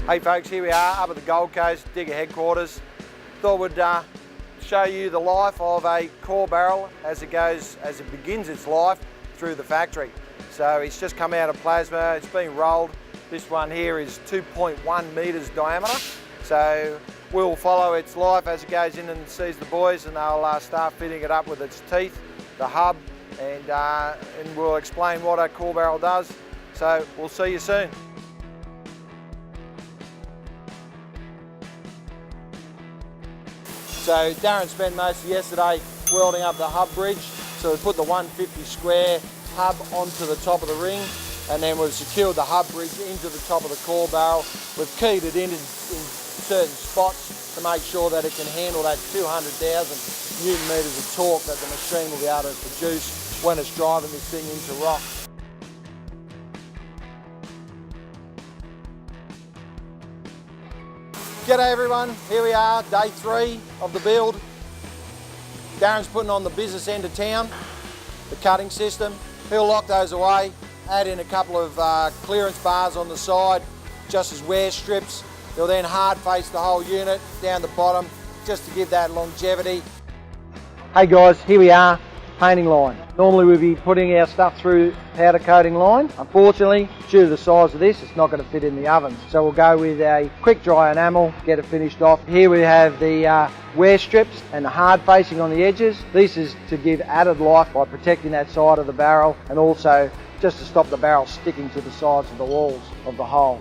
Hey folks, here we are up at the Gold Coast Digga headquarters. Thought we'd show you the life of a core barrel as it begins its life through the factory. So it's just come out of plasma, it's been rolled. This one here is 2.1 metres diameter. So we'll follow its life as it goes in and sees the boys, and they'll start fitting it up with its teeth, the hub, and we'll explain what a core barrel does. So we'll see you soon. So Darren spent most of yesterday welding up the hub bridge. So we put the 150 square hub onto the top of the ring, and then we've secured the hub bridge into the top of the core barrel. We've keyed it in certain spots to make sure that it can handle that 200,000 Newton meters of torque that the machine will be able to produce when it's driving this thing into rock. G'day everyone, here we are, day 3 of the build. Darren's putting on the business end of town, the cutting system. He'll lock those away, add in a couple of clearance bars on the side, just as wear strips. He'll then hard face the whole unit down the bottom, just to give that longevity. Hey guys, here we are, painting line. Normally we'd be putting our stuff through powder coating line. Unfortunately, due to the size of this, it's not going to fit in the oven. So we'll go with a quick dry enamel, get it finished off. Here we have the wear strips and the hard facing on the edges. This is to give added life by protecting that side of the barrel, and also just to stop the barrel sticking to the sides of the walls of the hole.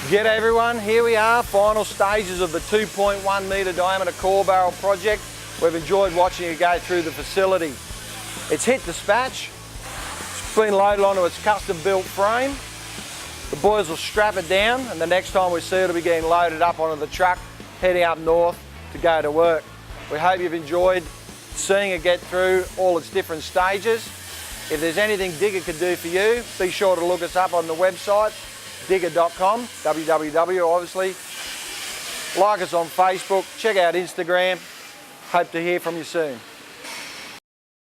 G'day everyone, here we are, final stages of the 2.1 metre diameter core barrel project. We've enjoyed watching it go through the facility. It's hit dispatch, it's been loaded onto its custom built frame. The boys will strap it down, and the next time we see it, it'll be getting loaded up onto the truck, heading up north to go to work. We hope you've enjoyed seeing it get through all its different stages. If there's anything Digga could do for you, be sure to look us up on the website, digga.com, www obviously. Like us on Facebook, check out Instagram. Hope to hear from you soon.